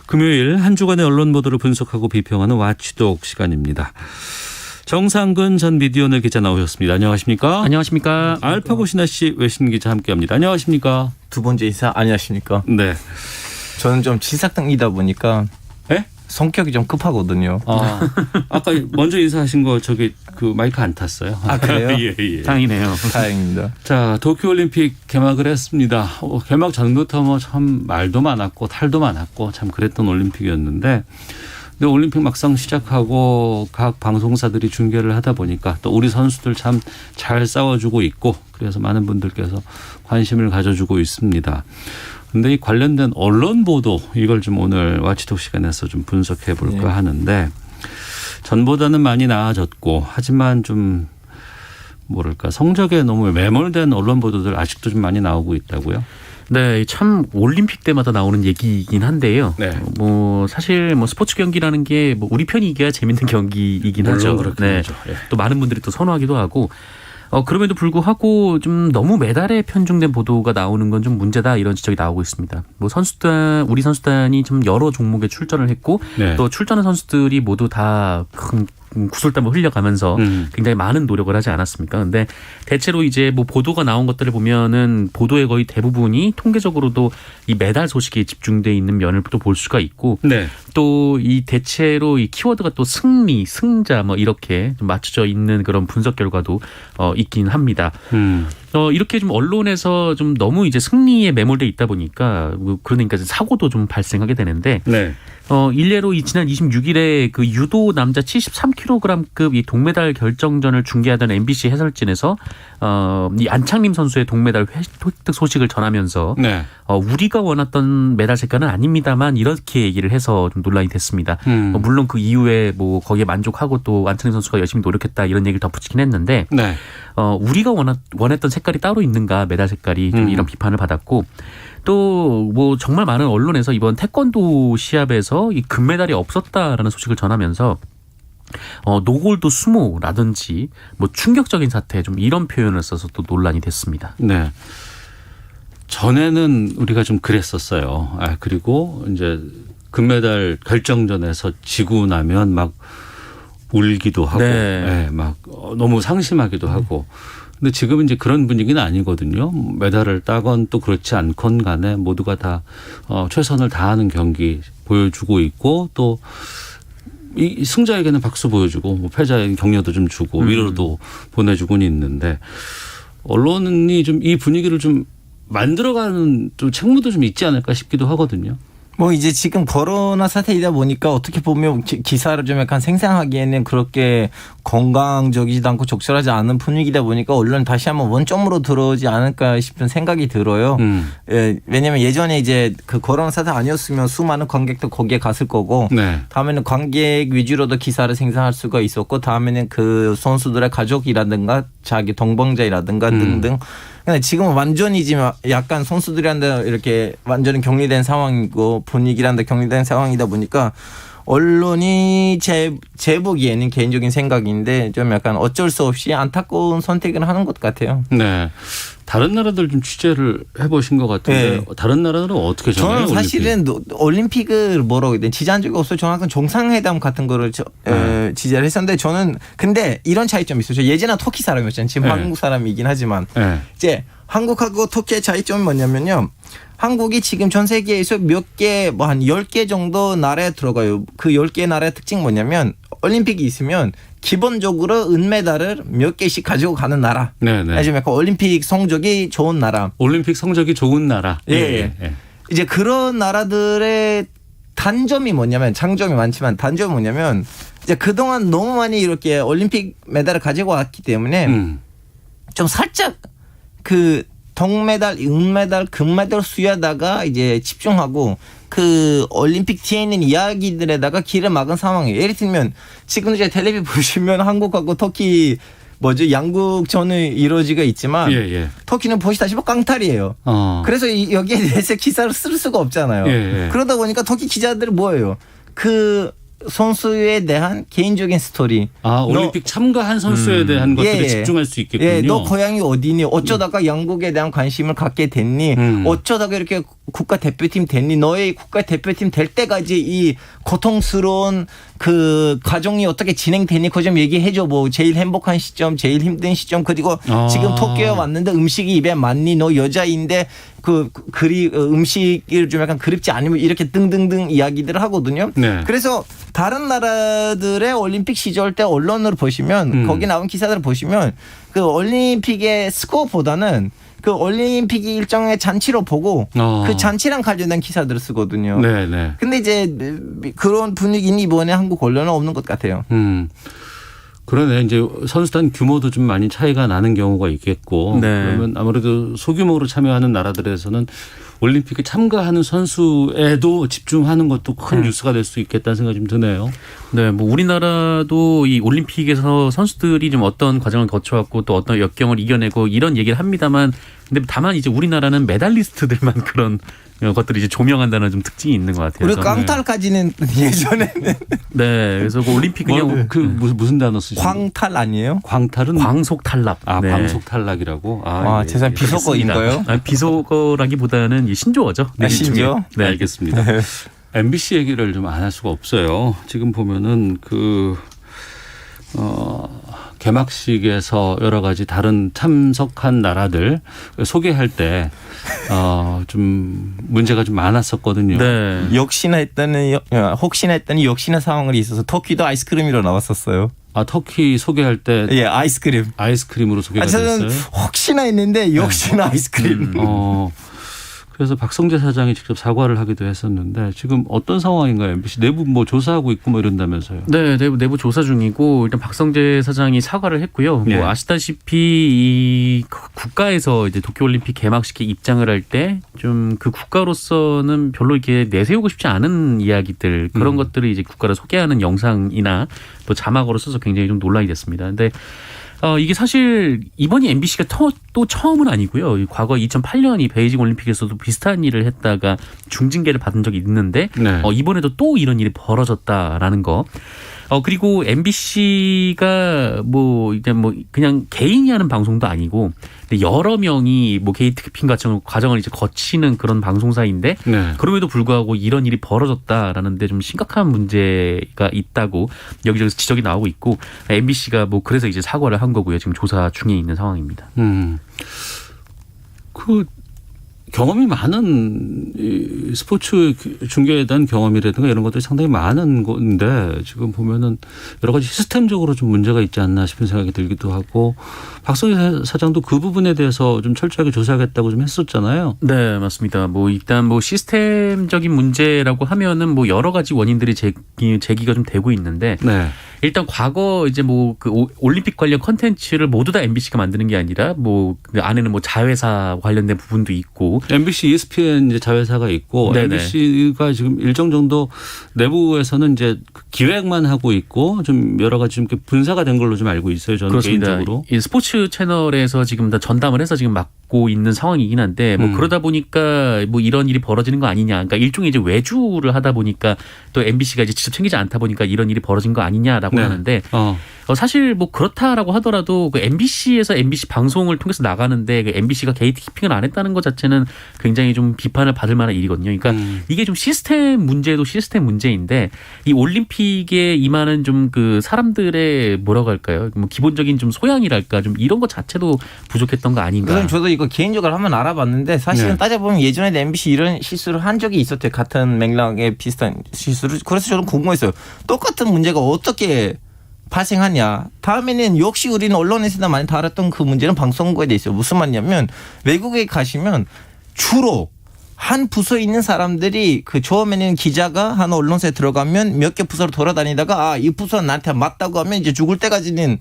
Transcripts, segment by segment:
금요일 한 주간의 언론 보도를 분석하고 비평하는 와치독 시간입니다. 정상근 전 미디어오늘 기자 나오셨습니다. 안녕하십니까? 안녕하십니까? 알파고 신하 씨 외신 기자 함께합니다. 안녕하십니까? 두 번째 인사 안녕하십니까? 네. 저는 좀 질삭등이다 보니까 네? 성격이 좀 급하거든요. 아까 먼저 인사하신 거 저기 그 마이크 안 탔어요. 아, 그래요? 예. 다행이네요. 다행입니다. 자, 도쿄올림픽 개막을 했습니다. 개막 전부터 뭐 참 말도 많았고 탈도 많았고 참 그랬던 올림픽이었는데 근데 올림픽 막상 시작하고 각 방송사들이 중계를 하다 보니까 또 우리 선수들 참 잘 싸워주고 있고 그래서 많은 분들께서 관심을 가져주고 있습니다. 근데 이 관련된 언론 보도 이걸 좀 오늘 와치독 시간에서 좀 분석해 볼까 하는데 전보다는 많이 나아졌고 하지만 좀 뭐랄까 성적에 너무 매몰된 언론 보도들 아직도 좀 많이 나오고 있다고요? 네, 참 올림픽 때마다 나오는 얘기이긴 한데요. 네. 뭐 사실 뭐 스포츠 경기라는 게 뭐 우리 편이 이겨야 재밌는 경기이긴 하죠. 네. 또 많은 분들이 또 선호하기도 하고. 그럼에도 불구하고 좀 너무 메달에 편중된 보도가 나오는 건 좀 문제다 이런 지적이 나오고 있습니다. 뭐 우리 선수단이 좀 여러 종목에 출전을 했고 또 출전한 선수들이 모두 다 큰 구슬땀을 흘려가면서 굉장히 많은 노력을 하지 않았습니까? 근데 대체로 이제 뭐 보도가 나온 것들을 보면은 보도의 거의 대부분이 통계적으로도 이 메달 소식에 집중돼 있는 면을 또 볼 수가 있고 또 이 대체로 이 키워드가 또 승리, 승자 뭐 이렇게 좀 맞춰져 있는 그런 분석 결과도 있긴 합니다. 이렇게 좀 언론에서 좀 너무 이제 승리에 매몰돼 있다 보니까 그러니까 사고도 좀 발생하게 되는데 일례로 지난 26일에 그 유도 남자 73kg급 이 동메달 결정전을 중계하던 MBC 해설진에서 이 안창림 선수의 동메달 획득 소식을 전하면서 우리가 원했던 메달 색깔은 아닙니다만 이렇게 얘기를 해서 좀 논란이 됐습니다. 물론 그 이후에 뭐 거기에 만족하고 또 안창림 선수가 열심히 노력했다 이런 얘기를 덧붙이긴 했는데 우리가 원했던 색깔이 따로 있는가 메달 색깔이 좀 이런 비판을 받았고 또 뭐 정말 많은 언론에서 이번 태권도 시합에서 이 금메달이 없었다라는 소식을 전하면서 노골도 수모라든지 뭐 충격적인 사태 좀 이런 표현을 써서 또 논란이 됐습니다. 네. 전에는 우리가 좀 그랬었어요. 그리고 이제 금메달 결정전에서 지고 나면 막 울기도 하고 막 너무 상심하기도 하고 근데 지금은 이제 그런 분위기는 아니거든요. 메달을 따건 또 그렇지 않건 간에 모두가 다 최선을 다하는 경기 보여주고 있고 또 이 승자에게는 박수 보여주고 뭐 패자에게 격려도 좀 주고 위로도 보내주고는 있는데 언론이 좀 이 분위기를 좀 만들어가는 좀 책무도 좀 있지 않을까 싶기도 하거든요. 뭐 이제 지금 코로나 사태이다 보니까 어떻게 보면 기사를 좀 약간 생산하기에는 그렇게 건강적이지도 않고 적절하지 않은 분위기다 보니까 언론 다시 한번 원점으로 들어오지 않을까 싶은 생각이 들어요. 왜냐하면 예전에 이제 그 코로나 사태 아니었으면 수많은 관객도 거기에 갔을 거고 다음에는 관객 위주로도 기사를 생산할 수가 있었고 다음에는 그 선수들의 가족이라든가 자기 동반자이라든가 등등. 근데 지금은 완전히 지금 약간 선수들한테 이렇게 완전히 격리된 상황이고 분위기란다 격리된 상황이다 보니까 언론이 제 보기에는 개인적인 생각인데 좀 약간 어쩔 수 없이 안타까운 선택을 하는 것 같아요. 네. 다른 나라들 좀 취재를 해보신 것 같은데 다른 나라들은 어떻게 정해요? 저는 사실은 올림픽을 뭐라고 해야 되나 지지한 적이 없어요. 저는 약간 정상회담 같은 거를 지지를 했었는데 저는 근데 이런 차이점이 있어요. 저 예전에 터키 사람이었잖아요. 지금 한국 사람이긴 하지만 이제 한국하고 터키의 차이점이 뭐냐면요. 한국이 지금 전 세계에서 몇 개, 뭐 한 10개 정도 나라에 들어가요. 그 10개 나라의 특징이 뭐냐면 올림픽이 있으면 기본적으로 은메달을 몇 개씩 가지고 가는 나라. 좀 약간 올림픽 성적이 좋은 나라. 올림픽 성적이 좋은 나라. 이제 그런 나라들의 단점이 뭐냐면 장점이 많지만 단점이 뭐냐면 이제 그동안 너무 많이 이렇게 올림픽 메달을 가지고 왔기 때문에 좀 살짝 그 동메달, 은메달, 금메달 수여다가 이제 집중하고 그 올림픽 뒤에 있는 이야기들에다가 길을 막은 상황이에요. 예를 들면 지금 이제 텔레비 보시면 한국하고 터키 양국전이 이루어지가 있지만 터키는 보시다시피 깡탈이에요. 그래서 여기에 대해서 기사를 쓸 수가 없잖아요. 그러다 보니까 터키 기자들은 뭐예요? 그 선수에 대한 개인적인 스토리. 올림픽 참가한 선수에 대한 것들에 집중할 수 있겠군요. 예, 너 고향이 어디니? 어쩌다가 영국에 대한 관심을 갖게 됐니? 어쩌다가 이렇게 국가대표팀 됐니? 너의 국가대표팀 될 때까지 이 고통스러운 그 과정이 어떻게 진행되니? 그거 좀 얘기해줘. 뭐 제일 행복한 시점, 제일 힘든 시점, 그리고 지금 도쿄에 왔는데 음식이 입에 맞니? 너 여자인데 음식을 좀 약간 그립지 않으면 이렇게 등등등 이야기들을 하거든요. 네. 그래서 다른 나라들의 올림픽 시절 때 언론을 보시면 거기 나온 기사들을 보시면 그 올림픽의 스코어보다는 그 올림픽 일정의 잔치로 보고 그 잔치랑 관련된 기사들을 쓰거든요. 네네. 근데 이제 그런 분위기는 이번에 한국 언론은 없는 것 같아요. 그러네. 이제 선수단 규모도 좀 많이 차이가 나는 경우가 있겠고. 네. 그러면 아무래도 소규모로 참여하는 나라들에서는 올림픽에 참가하는 선수에도 집중하는 것도 큰 뉴스가 될 수 있겠다는 생각이 좀 드네요. 네, 뭐 우리나라도 이 올림픽에서 선수들이 좀 어떤 과정을 거쳐왔고 또 어떤 역경을 이겨내고 이런 얘기를 합니다만, 근데 다만 이제 우리나라는 메달리스트들만 그런 것들이 이제 조명한다는 좀 특징이 있는 것 같아요. 우리 깡탈까지는 예전에는 네, 그래서 그 올림픽 그냥 무슨 단어 쓰시죠? 광탈 아니에요? 광탈은 광속 탈락. 네. 광속 탈락이라고. 예. 죄송합니다. 비속어인가요? 비속어라기보다는 이 신조어죠. 신조어? 네, 알겠습니다. MBC 얘기를 좀 안 할 수가 없어요. 지금 보면은 개막식에서 여러 가지 다른 참석한 나라들 소개할 때 좀 문제가 좀 많았었거든요. 네. 혹시나 했더니 상황이 있어서 터키도 아이스크림으로 나왔었어요. 터키 소개할 때 예, 아이스크림. 아이스크림으로 소개가 저는 됐어요. 혹시나 했는데 역시나 아이스크림. 그래서 박성재 사장이 직접 사과를 하기도 했었는데 지금 어떤 상황인가요? MBC 내부 뭐 조사하고 있고 뭐 이런다면서요? 네, 내부 조사 중이고 일단 박성재 사장이 사과를 했고요. 네. 뭐 아시다시피 이 국가에서 이제 도쿄올림픽 개막식에 입장을 할 때 좀 그 국가로서는 별로 이렇게 내세우고 싶지 않은 이야기들 그런 것들을 이제 국가를 소개하는 영상이나 또 자막으로 써서 굉장히 좀 논란이 됐습니다. 근데 이게 사실 이번이 MBC가 또 처음은 아니고요. 과거 2008년 이 베이징 올림픽에서도 비슷한 일을 했다가 중징계를 받은 적이 있는데 네. 이번에도 또 이런 일이 벌어졌다라는 거. 그리고 MBC가 그냥 개인이 하는 방송도 아니고 여러 명이 뭐 게이트키핑 과정을 이제 거치는 그런 방송사인데 네. 그럼에도 불구하고 이런 일이 벌어졌다라는 데 좀 심각한 문제가 있다고 여기저기서 지적이 나오고 있고 MBC가 뭐 그래서 이제 사과를 한 거고요. 지금 조사 중에 있는 상황입니다. 경험이 많은 이 스포츠 중계에 대한 경험이라든가 이런 것들이 상당히 많은 건데 지금 보면은 여러 가지 시스템적으로 좀 문제가 있지 않나 싶은 생각이 들기도 하고 박성재 사장도 그 부분에 대해서 좀 철저하게 조사하겠다고 좀 했었잖아요. 네, 맞습니다. 뭐 일단 뭐 시스템적인 문제라고 하면은 뭐 여러 가지 원인들이 제기가 좀 되고 있는데 네. 일단 과거 이제 뭐 그 올림픽 관련 컨텐츠를 모두 다 MBC가 만드는 게 아니라 뭐 그 안에는 뭐 자회사 관련된 부분도 있고 MBC, ESPN 이제 자회사가 있고 네네. MBC가 지금 일정 정도 내부에서는 이제 기획만 하고 있고 좀 여러 가지 좀 분사가 된 걸로 좀 알고 있어요. 저는 그렇습니다. 개인적으로. 이 스포츠 채널에서 지금 다 전담을 해서 지금 맡고 있는 상황이긴 한데 뭐 그러다 보니까 뭐 이런 일이 벌어지는 거 아니냐. 그러니까 일종의 이제 외주를 하다 보니까 또 MBC가 이제 직접 챙기지 않다 보니까 이런 일이 벌어진 거 아니냐라고 하는데 사실 뭐 그렇다라고 하더라도 그 MBC에서 MBC 방송을 통해서 나가는데 그 MBC가 게이트키핑을 안 했다는 것 자체는 굉장히 좀 비판을 받을 만한 일이거든요. 그러니까 이게 좀 시스템 문제도 시스템 문제인데 이 올림픽에 임하는 좀 그 사람들의 뭐라고 할까요? 뭐 기본적인 좀 소양이랄까 좀 이런 것 자체도 부족했던 거 아닌가. 그럼 저도 이거 개인적으로 한번 알아봤는데 사실은 네. 따져보면 예전에 MBC 이런 실수를 한 적이 있었대요. 같은 맥락의 비슷한 실수를. 그래서 저는 궁금했어요. 똑같은 문제가 어떻게 발생하냐. 다음에는 역시 우리는 언론에서나 많이 다뤘던 그 문제는 방송국에 돼 있어요. 무슨 말이냐면 외국에 가시면 주로 한 부서에 있는 사람들이 그 처음에는 기자가 한 언론사에 들어가면 몇 개 부서로 돌아다니다가 이 부서는 나한테 맞다고 하면 이제 죽을 때까지는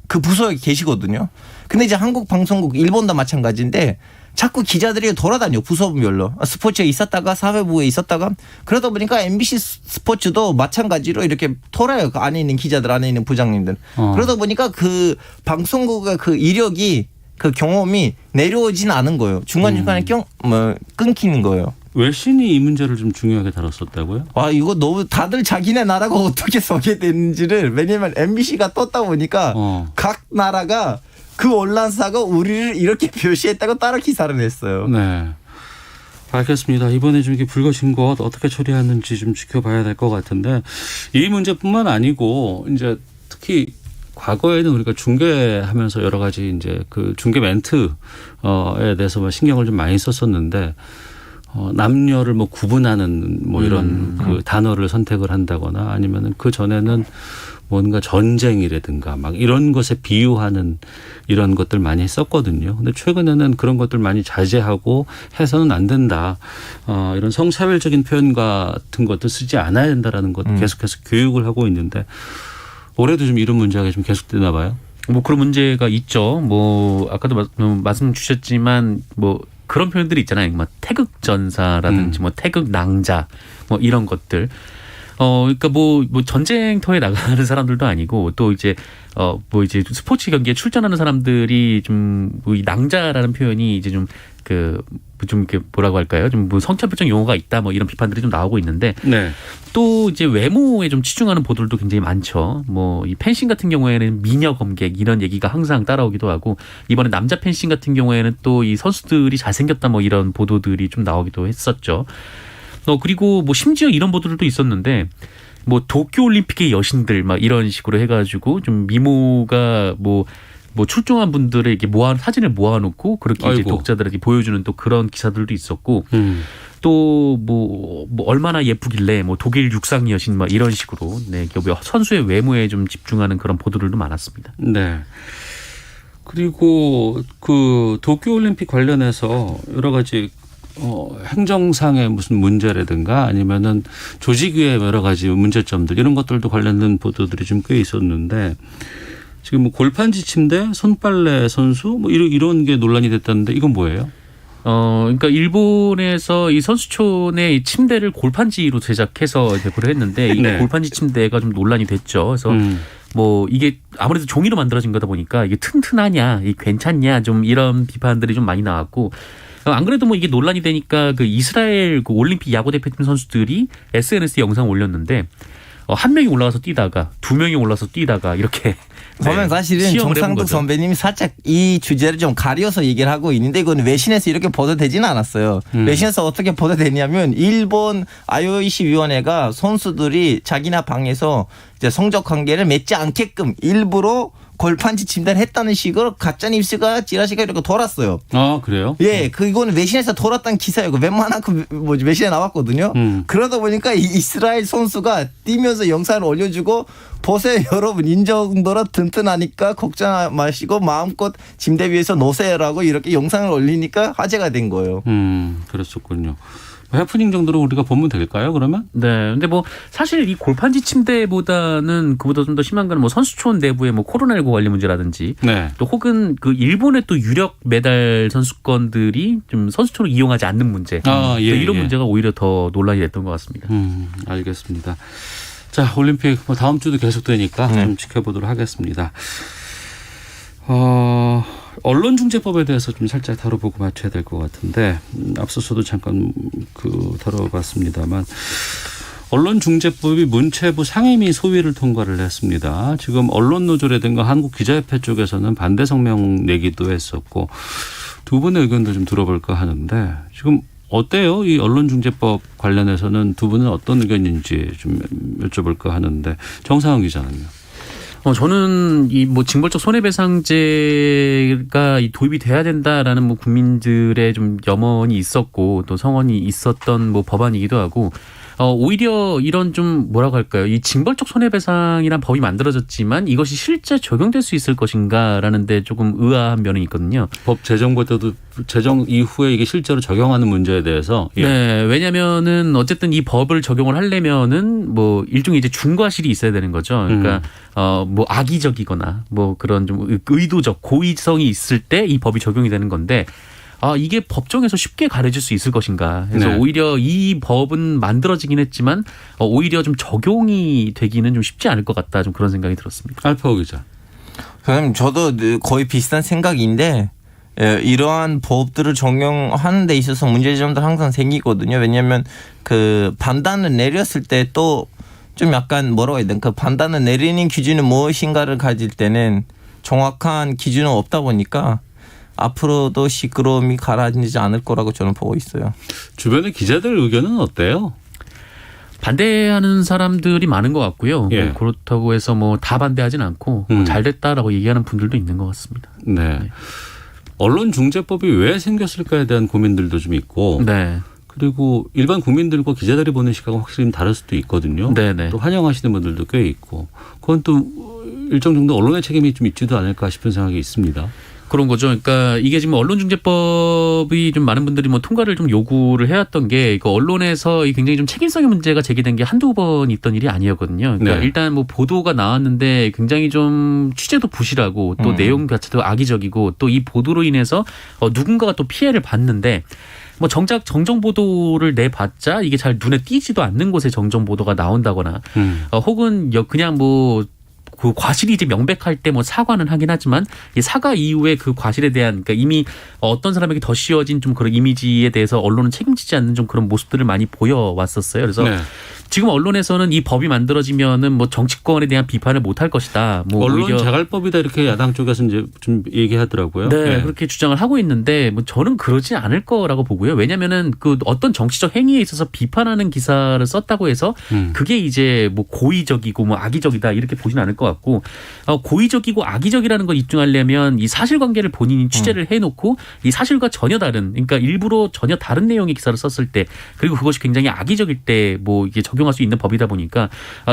그 부서에 계시거든요. 근데 이제 한국 방송국 일본도 마찬가지인데 자꾸 기자들이 돌아다녀 부서별로. 스포츠에 있었다가 사회부에 있었다가 그러다 보니까 MBC 스포츠도 마찬가지로 이렇게 돌아요. 그 안에 있는 기자들 안에 있는 부장님들. 그러다 보니까 그 방송국의 그 이력이 그 경험이 내려오진 않은 거예요. 중간중간에 끊기는 거예요. 외신이 이 문제를 좀 중요하게 다뤘었다고요? 와 이거 너무 다들 자기네 나라가 어떻게 소개되는지를 왜냐면 MBC가 떴다 보니까 각 나라가 그 언론사가 우리를 이렇게 표시했다고 따로 기사를 냈어요. 네. 알겠습니다. 이번에 좀 이렇게 불거진 것 어떻게 처리하는지 좀 지켜봐야 될 것 같은데 이 문제뿐만 아니고 이제 특히 과거에는 우리가 중계하면서 여러 가지 이제 그 중계 멘트에 대해서 뭐 신경을 좀 많이 썼었는데 남녀를 뭐 구분하는 뭐 이런 그 단어를 선택을 한다거나 아니면은 그 전에는 뭔가 전쟁이라든가 막 이런 것에 비유하는 이런 것들 많이 했었거든요. 근데 최근에는 그런 것들 많이 자제하고 해서는 안 된다. 이런 성차별적인 표현 같은 것도 쓰지 않아야 된다라는 것 계속해서 교육을 하고 있는데 올해도 좀 이런 문제가 좀 계속되나 봐요. 뭐 그런 문제가 있죠. 뭐 아까도 말씀 주셨지만 뭐 그런 표현들이 있잖아요. 뭐 태극전사라든지 뭐 태극낭자 뭐 이런 것들. 그러니까 뭐 전쟁터에 나가는 사람들도 아니고 또 이제 뭐 이제 스포츠 경기에 출전하는 사람들이 좀 이 낭자라는 표현이 이제 좀 이렇게 뭐라고 할까요? 좀 뭐 성차별적 용어가 있다 뭐 이런 비판들이 좀 나오고 있는데 네. 또 이제 외모에 좀 치중하는 보도들도 굉장히 많죠. 뭐 이 펜싱 같은 경우에는 미녀 검객 이런 얘기가 항상 따라오기도 하고 이번에 남자 펜싱 같은 경우에는 또 이 선수들이 잘생겼다 뭐 이런 보도들이 좀 나오기도 했었죠. 그리고 뭐 심지어 이런 보도들도 있었는데 뭐 도쿄올림픽의 여신들 막 이런 식으로 해가지고 좀 미모가 뭐 출중한 분들의 이렇게 사진을 모아놓고 그렇게 이제 독자들에게 보여주는 또 그런 기사들도 있었고 또 뭐 얼마나 예쁘길래 뭐 독일 육상 여신 막 이런 식으로 네 선수의 외모에 좀 집중하는 그런 보도들도 많았습니다. 네. 그리고 그 도쿄올림픽 관련해서 여러 가지 행정상의 무슨 문제라든가 아니면은 조직위의 여러 가지 문제점들 이런 것들도 관련된 보도들이 좀 꽤 있었는데 지금 뭐 골판지 침대, 손빨래 선수 뭐 이런 게 논란이 됐다는데 이건 뭐예요? 그러니까 일본에서 이 선수촌의 이 침대를 골판지로 제작해서 대구를 했는데 이 네. 골판지 침대가 좀 논란이 됐죠. 그래서 뭐 이게 아무래도 종이로 만들어진 거다 보니까 이게 튼튼하냐, 이게 괜찮냐 좀 이런 비판들이 좀 많이 나왔고 안 그래도 뭐 이게 논란이 되니까 그 이스라엘 그 올림픽 야구 대표팀 선수들이 SNS에 영상 올렸는데 한 명이 올라가서 뛰다가 두 명이 올라서 뛰다가 이렇게 보면 사실은 시험을 해본 정상득 거죠. 선배님이 살짝 이 주제를 좀 가려서 얘기를 하고 있는데 이건 외신에서 이렇게 보도되지는 않았어요. 외신에서 어떻게 보도되냐면 일본 IOC 위원회가 선수들이 자기나 방에서 이제 성적 관계를 맺지 않게끔 일부러 골판지 침대를 했다는 식으로 가짜 뉴스가 찌라시가 이렇게 돌았어요. 아 그래요? 예, 그거는 외신에서 돌았던 기사였고 웬만한 외신에 나왔거든요. 그러다 보니까 이스라엘 선수가 뛰면서 영상을 올려주고 보세요 여러분 인정도로 튼튼하니까 걱정 마시고 마음껏 침대 위에서 노세요라고 이렇게 영상을 올리니까 화제가 된 거예요. 그랬었군요. 해프닝 정도로 우리가 보면 될까요, 그러면? 네. 근데 뭐 사실 이 골판지 침대보다는 그보다 좀 더 심한 건 뭐 선수촌 내부의 뭐 코로나19 관련 문제라든지 네. 또 혹은 그 일본의 또 유력 메달 선수권들이 좀 선수촌을 이용하지 않는 문제. 아, 예, 이런 예. 문제가 오히려 더 논란이 됐던 것 같습니다. 알겠습니다. 자, 올림픽 뭐 다음 주도 계속되니까 좀 지켜보도록 하겠습니다. 언론중재법에 대해서 좀 살짝 다뤄보고 맞춰야 될 것 같은데 앞서서도 잠깐 다뤄봤습니다만 언론중재법이 문체부 상임위 소위를 통과를 했습니다. 지금 언론노조라든가 한국기자협회 쪽에서는 반대 성명 내기도 했었고 두 분의 의견도 좀 들어볼까 하는데 지금 어때요? 이 언론중재법 관련해서는 두 분은 어떤 의견인지 좀 여쭤볼까 하는데 정상훈 기자는요. 저는 이 뭐 징벌적 손해배상제가 도입이 돼야 된다라는 뭐 국민들의 좀 염원이 있었고 또 성원이 있었던 뭐 법안이기도 하고 오히려 이런 좀 뭐라고 할까요? 이 징벌적 손해배상이란 법이 만들어졌지만 이것이 실제 적용될 수 있을 것인가라는 데 조금 의아한 면이 있거든요. 법 제정부터도 제정 이후에 이게 실제로 적용하는 문제에 대해서 네, 왜냐면은 어쨌든 이 법을 적용을 하려면은 뭐 일종의 이제 중과실이 있어야 되는 거죠. 그러니까 뭐 악의적이거나 뭐 그런 좀 의도적 고의성이 있을 때 이 법이 적용이 되는 건데 이게 법정에서 쉽게 가려질 수 있을 것인가. 그래서 네. 오히려 이 법은 만들어지긴 했지만 오히려 좀 적용이 되기는 좀 쉽지 않을 것 같다. 좀 그런 생각이 들었습니다. 알파오 기자. 선생님 저도 거의 비슷한 생각인데 이러한 법들을 적용하는 데 있어서 문제점도 항상 생기거든요. 왜냐하면 그 판단을 내렸을 때 또 좀 약간 뭐라고 해야 되나 그 판단을 내리는 기준은 무엇인가를 가질 때는 정확한 기준은 없다 보니까 앞으로도 시끄러움이 가라앉지 않을 거라고 저는 보고 있어요. 주변의 기자들 의견은 어때요? 반대하는 사람들이 많은 것 같고요. 예. 뭐 그렇다고 해서 뭐 다 반대하진 않고 잘 됐다라고 얘기하는 분들도 있는 것 같습니다. 네. 언론중재법이 왜 생겼을까에 대한 고민들도 좀 있고 네. 그리고 일반 국민들과 기자들이 보는 시각은 확실히 다를 수도 있거든요. 네네. 또 환영하시는 분들도 꽤 있고 그건 또 일정 정도 언론의 책임이 좀 있지도 않을까 싶은 생각이 있습니다. 그런 거죠. 그러니까 이게 지금 언론중재법이 좀 많은 분들이 뭐 통과를 좀 요구를 해왔던 게 그 언론에서 굉장히 좀 책임성의 문제가 제기된 게 한두 번 있던 일이 아니었거든요. 그러니까 네. 일단 뭐 보도가 나왔는데 굉장히 좀 취재도 부실하고 또 내용 자체도 악의적이고 또 이 보도로 인해서 누군가가 또 피해를 봤는데 뭐 정작 정정 보도를 내봤자 이게 잘 눈에 띄지도 않는 곳에 정정 보도가 나온다거나 혹은 그냥 뭐 그 과실이 이제 명백할 때 뭐 사과는 하긴 하지만 이 사과 이후에 그 과실에 대한 그러니까 이미 어떤 사람에게 더 씌워진 좀 그런 이미지에 대해서 언론은 책임지지 않는 좀 그런 모습들을 많이 보여왔었어요. 그래서 네. 지금 언론에서는 이 법이 만들어지면은 뭐 정치권에 대한 비판을 못할 것이다. 뭐 언론 오히려 자갈법이다 이렇게 야당 쪽에서 이제 좀 얘기하더라고요. 네, 그렇게 주장을 하고 있는데 뭐 저는 그러지 않을 거라고 보고요. 왜냐면은 그 어떤 정치적 행위에 있어서 비판하는 기사를 썼다고 해서 그게 이제 뭐 고의적이고 뭐 악의적이다 이렇게 보지는 않을 것 같고 고의적이고 악의적이라는 걸 입증하려면 이 사실관계를 본인이 취재를 해놓고 이 사실과 전혀 다른 그러니까 일부러 전혀 다른 내용의 기사를 썼을 때 그리고 그것이 굉장히 악의적일 때 뭐 이게 적용할 수 있는 법이다 보니까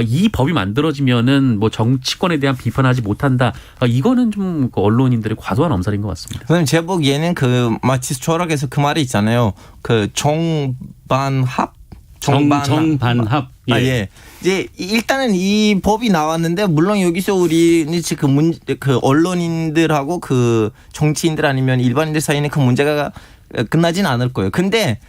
이 법이 만들어지면은 뭐 정치권에 대한 비판하지 못한다. 이거는 좀 언론인들의 과도한 엄살인 것 같습니다. 선생님 제 보기에는 그 마치 철학에서 그 말이 있잖아요. 그 정반합 정반합. 예. 예. 이제 일단은 이 법이 나왔는데 물론 여기서 우리는 지금 그 언론인들하고 그 정치인들 아니면 일반인들 사이에는 그 문제가 끝나지는 않을 거예요. 근데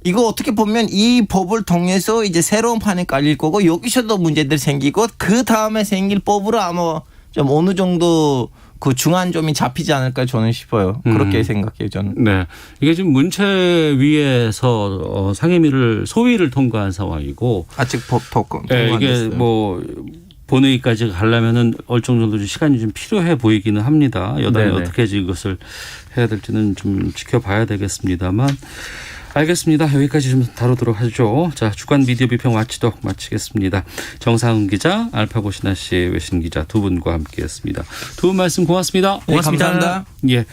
이거 어떻게 보면 이 법을 통해서 이제 새로운 판이 깔릴 거고 여기서도 문제들 생기고 그 다음에 생길 법으로 아마 좀 어느 정도 그 중간점이 잡히지 않을까 저는 싶어요. 그렇게 생각해요 저는. 네, 이게 지금 문체위에서 상임위를 소위를 통과한 상황이고 아직 법 통과 네, 안 이게 됐어요. 뭐 본회의까지 가려면은 얼정 정도 좀 시간이 좀 필요해 보이기는 합니다. 여당이 네네. 어떻게 이것을 해야 될지는 좀 지켜봐야 되겠습니다만. 알겠습니다. 여기까지 좀 다루도록 하죠. 자, 주간 미디어 비평 와치독 마치겠습니다. 정상훈 기자, 알파고 신하 씨 외신 기자 두 분과 함께했습니다. 두 분 말씀 고맙습니다. 네, 감사합니다. 예.